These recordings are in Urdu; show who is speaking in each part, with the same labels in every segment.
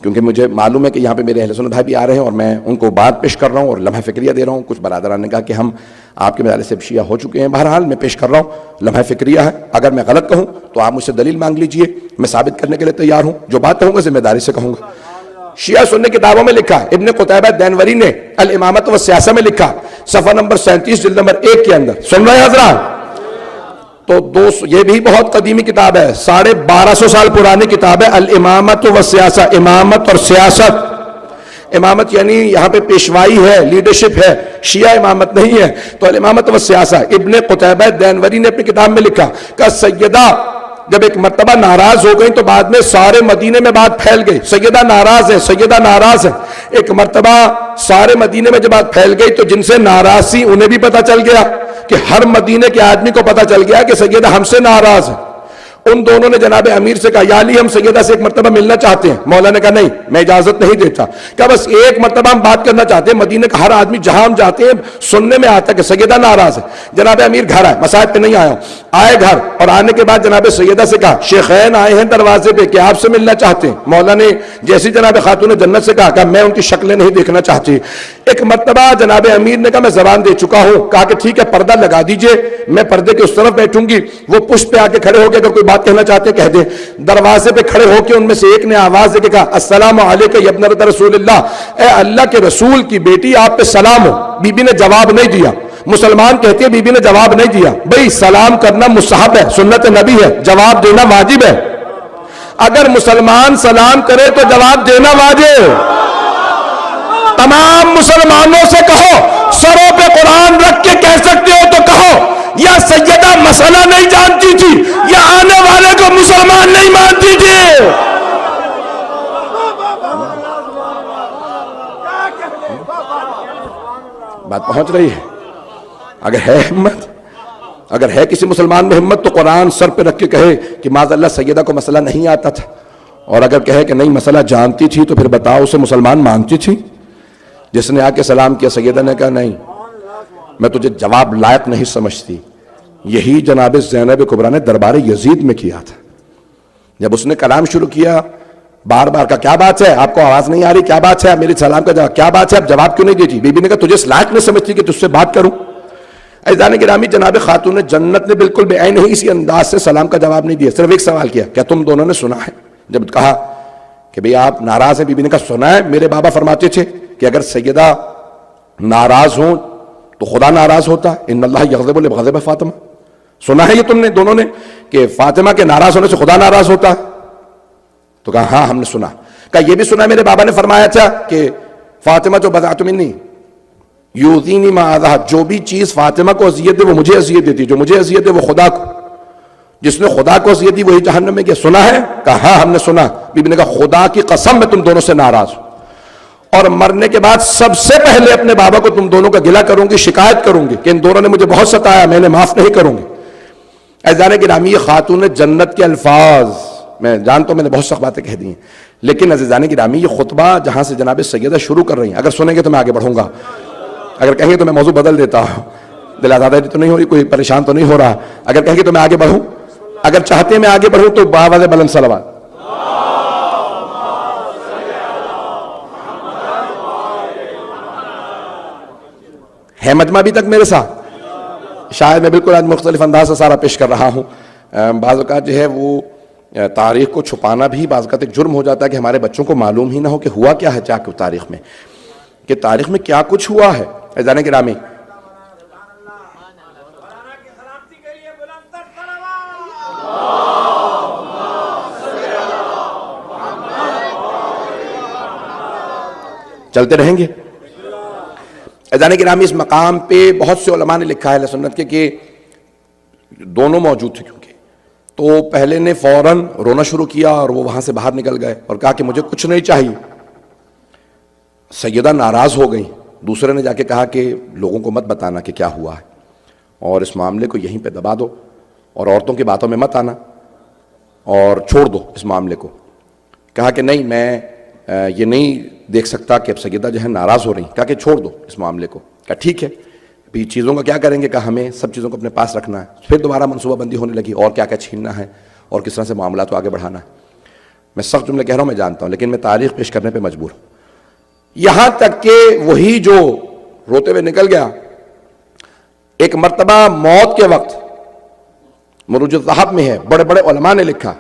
Speaker 1: کیونکہ مجھے معلوم ہے کہ یہاں پہ میرے اہل سنت بھائی بھی آ رہے ہیں اور میں ان کو بات پیش کر رہا ہوں اور لمحہ فکریہ دے رہا ہوں. کچھ برادران نے کہا کہ ہم آپ کے مدارس سے شیعہ ہو چکے ہیں. بہرحال میں پیش کر رہا ہوں, لمحہ فکریہ ہے. اگر میں غلط کہوں تو آپ مجھ سے دلیل مانگ لیجئے, میں ثابت کرنے کے لیے تیار ہوں. جو بات کہوں گا ذمہ داری سے کہوں گا. شیعہ سنی کتابوں میں لکھا, ابن قتیبہ دینوری نے الامامۃ والسیاسہ میں لکھا, صفحہ نمبر 37 جلد نمبر 1 کے اندر. سن رہے ہیں حضرات؟ تو یہ بھی بہت قدیمی کتاب ہے, 1250 سال پرانی کتاب ہے, الامامۃ والسیاسہ, امامت اور سیاست. امامت یعنی یہاں پہ پیشوائی ہے, لیڈرشپ ہے, شیعہ امامت نہیں ہے. تو الامامت والسیاسہ ابن قتیبہ دینوری نے اپنی کتاب میں لکھا کہ سیدہ جب ایک مرتبہ ناراض ہو گئی تو بعد میں سارے مدینے میں بات پھیل گئی, سیدہ ناراض ہے, سیدہ ناراض ہے. ایک مرتبہ سارے مدینے میں جب بات پھیل گئی تو جن سے ناراض تھی انہیں بھی پتا چل گیا کہ ہر مدینے کے آدمی کو پتا چل گیا کہ سیدہ ہم سے ناراض ہے. ان دونوں نے جناب امیر سے کہا, یا علی ہم سیدہ سے ایک مرتبہ ملنا چاہتے ہیں. مولا نے کہا نہیں, میں اجازت نہیں دیتا. کہا بس ایک مرتبہ ہم بات کرنا چاہتے ہیں. مدینے کا ہر آدمی جہاں ہم جاتے ہیں سننے میں آتا ہے کہ سیدہ ناراض ہے. جناب امیر گھر آئے, مساجد پہ نہیں آیا, آئے گھر, اور آنے کے بعد جناب سیدہ سے کہا شیخین آئے ہیں دروازے پہ کہ آپ سے ملنا چاہتے ہیں. مولا نے جیسی جناب خاتون جنت سے کہا میں ان کی شکلیں نہیں دیکھنا چاہتی. ایک مرتبہ جناب امیر نے کہا میں زبان دے چکا ہوں. کہا کہ ٹھیک ہے پردہ لگا دیجئے, میں پردے کے اس طرف بیٹھوں گی. وہ پشت پہ آ کے کھڑے ہو کے اگر کوئی بات کہنا چاہتے کہہ دیں. دروازے پہ کھڑے ہو کے ان میں سے ایک نے آواز دے کے کہا السلام علیکم یا ابنۃ رسول اللہ, اے اللہ کے رسول کی بیٹی آپ پہ سلام ہو. بی بی نے جواب نہیں دیا. مسلمان کہتے ہیں بی بی نے جواب نہیں دیا. بھئی سلام کرنا مستحب ہے, سنت نبی ہے, جواب دینا واجب ہے. اگر مسلمان سلام کرے تو جواب دینا واجب. تمام مسلمانوں سے کہو, سروں پہ قرآن رکھ کے کہہ سکتے ہو تو کہو, یا سیدہ مسئلہ نہیں جانتی تھی یا آنے والے کو مسلمان نہیں مانتی تھی. بات پہنچ رہی ہے؟ اگر ہے ہمت, اگر ہے کسی مسلمان میں ہمت تو قرآن سر پہ رکھ کے کہے کہ معاذ اللہ سیدہ کو مسئلہ نہیں آتا تھا. اور اگر کہے کہ نہیں مسئلہ جانتی تھی تو پھر بتاؤ اسے مسلمان مانتی تھی؟ جس نے آ کے سلام کیا, سیدہ نے کہا نہیں میں تجھے جواب لائق نہیں سمجھتی. یہی جناب زینب کبریٰ نے دربار یزید میں کیا تھا. جب اس نے کلام شروع کیا بار بار کا کیا بات ہے, آپ کو آواز نہیں آ رہی, کیا بات ہے, میری سلام کا جواب کیا بات ہے, اب جواب کیوں نہیں دیتی؟ بی بی نے کہا تجھے اس لائق نہیں سمجھتی کہ تجھ سے بات کروں؟ عزیزان گرامی, جناب خاتون جنت نے بالکل بے عین ہی اسی انداز سے سلام کا جواب نہیں دیا. صرف ایک سوال کیا, کیا تم دونوں نے سنا ہے؟ جب کہا کہ بھئی آپ ناراض ہیں, بی بی نے کہا سنا ہے, میرے بابا فرماتے تھے کہ اگر سیدہ ناراض ہوں تو خدا ناراض ہوتا ہے, ان اللہ یغضب لغضب فاطمہ. سنا ہے یہ تم نے دونوں نے کہ فاطمہ کے ناراض ہونے سے خدا ناراض ہوتا ہے؟ تو کہا ہاں ہم نے سنا. کہا یہ بھی سنا میرے بابا نے فرمایا تھا کہ فاطمہ جو بضعۃ منی یؤذینی ما آذاہا, جو بھی چیز فاطمہ کو اذیت دے وہ مجھے اذیت دیتی, جو مجھے اذیت دے وہ خدا کو, جس نے خدا کو اذیت دی وہی جہنم میں گیا. سنا ہے؟ کہا ہاں ہم نے سنا. بی بی نے کہا خدا کی قسم میں تم دونوں سے ناراض ہوں, اور مرنے کے بعد سب سے پہلے اپنے بابا کو تم دونوں کا گلہ کروں گی, شکایت کروں گی کہ ان دونوں نے مجھے بہت ستایا, میں نے معاف نہیں کروں گی. عزیزان گرامی, خاتون جنت کے الفاظ, میں جانتا ہوں میں نے بہت سخت باتیں کہہ دی ہیں, لیکن عزیزان گرامی یہ خطبہ جہاں سے جناب سیدہ شروع کر رہی ہیں, اگر سنیں گے تو میں آگے بڑھوں گا, اگر کہیں گے تو میں موضوع بدل دیتا ہوں. دل آزادی تو نہیں ہو رہی, کوئی پریشان تو نہیں ہو رہا؟ اگر کہیں گے تو میں آگے بڑھوں, اگر چاہتے ہیں میں آگے بڑھوں تو باواز بلند صلوات. ہے مجمع ابھی تک میرے ساتھ؟ شاید میں بالکل آج مختلف انداز سے سارا پیش کر رہا ہوں. بعض اوقات جو ہے وہ تاریخ کو چھپانا بھی بعض اوقات ایک جرم ہو جاتا ہے کہ ہمارے بچوں کو معلوم ہی نہ ہو کہ ہوا کیا ہے جا کے تاریخ میں, کہ تاریخ میں کیا کچھ ہوا ہے. عزیزان گرامی, چلتے رہیں گے. عزیزان گرامی, اس مقام پہ بہت سے علماء نے لکھا ہے اہل سنت کے کہ دونوں موجود تھے, کیونکہ تو پہلے نے فوراً رونا شروع کیا اور وہ وہاں سے باہر نکل گئے اور کہا کہ مجھے کچھ نہیں چاہیے. سیدہ ناراض ہو گئی. دوسرے نے جا کے کہا کہ لوگوں کو مت بتانا کہ کیا ہوا ہے, اور اس معاملے کو یہیں پہ دبا دو, اور عورتوں کی باتوں میں مت آنا, اور چھوڑ دو اس معاملے کو. کہا کہ نہیں میں یہ نہیں دیکھ سکتا کہ اب سیدہ جو ہے ناراض ہو رہی. کہا کہ چھوڑ دو اس معاملے کو. کہا ٹھیک ہے, بھی چیزوں کا کیا کریں گے, کہا ہمیں سب چیزوں کو اپنے پاس رکھنا ہے. پھر دوبارہ منصوبہ بندی ہونے لگی اور کیا کیا چھیننا ہے اور کس طرح سے معاملات کو آگے بڑھانا ہے. میں سخت جملے کہہ رہا ہوں میں جانتا ہوں، لیکن میں تاریخ پیش کرنے پہ مجبور ہوں. یہاں تک کہ وہی جو روتے ہوئے نکل گیا، ایک مرتبہ موت کے وقت مروج الذہب میں ہے، بڑے بڑے علماء نے لکھا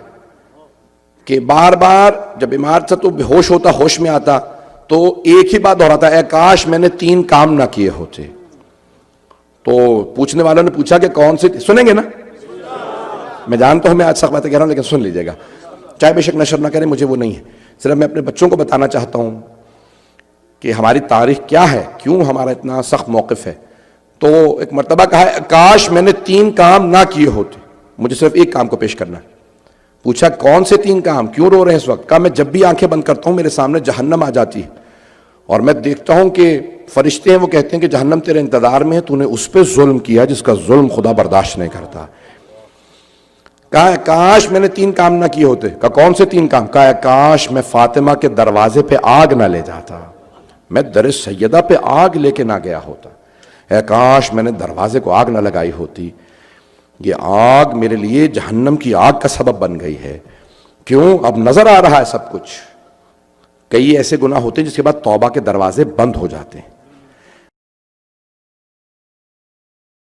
Speaker 1: کہ بار بار جب بیمار تھا تو بے ہوش ہوتا، ہوش میں آتا تو ایک ہی بات دہراتا، اے کاش میں نے 3 کام نہ کیے ہوتے. تو پوچھنے والوں نے پوچھا کہ کون سے، سنیں گے نا؟ میں جانتا ہوں میں آج سخت باتیں کہہ رہا ہوں لیکن سن لیجئے گا، چاہے بے شک نشر نہ کریں، مجھے وہ نہیں ہے. صرف میں اپنے بچوں کو بتانا چاہتا ہوں کہ ہماری تاریخ کیا ہے، کیوں ہمارا اتنا سخت موقف ہے. تو ایک مرتبہ کہا ہے کاش میں نے 3 کام نہ کیے ہوتے، مجھے صرف ایک کام کو پیش کرنا ہے. پوچھا کون سے 3 کام، کیوں رو رہے ہیں اس وقت؟ کہا میں جب بھی آنکھیں بند کرتا ہوں میرے سامنے جہنم آ جاتی ہے اور میں دیکھتا ہوں کہ فرشتے ہیں وہ کہتے ہیں کہ جہنم تیرے انتظار میں ہے، تو نے اس پہ ظلم کیا جس کا ظلم خدا برداشت نہیں کرتا. کہا کاش میں نے 3 کام نہ کیے ہوتے. کہا کون سے 3 کام؟ کہا کاش میں فاطمہ کے دروازے پہ آگ نہ لے جاتا، میں در سیدہ پہ آگ لے کے نہ گیا ہوتا. اے کاش میں نے دروازے کو آگ نہ لگائی ہوتی. یہ آگ میرے لیے جہنم کی آگ کا سبب بن گئی ہے. کیوں؟ اب نظر آ رہا ہے سب کچھ. کئی ایسے گناہ ہوتے ہیں جس کے بعد توبہ کے دروازے بند ہو جاتے ہیں.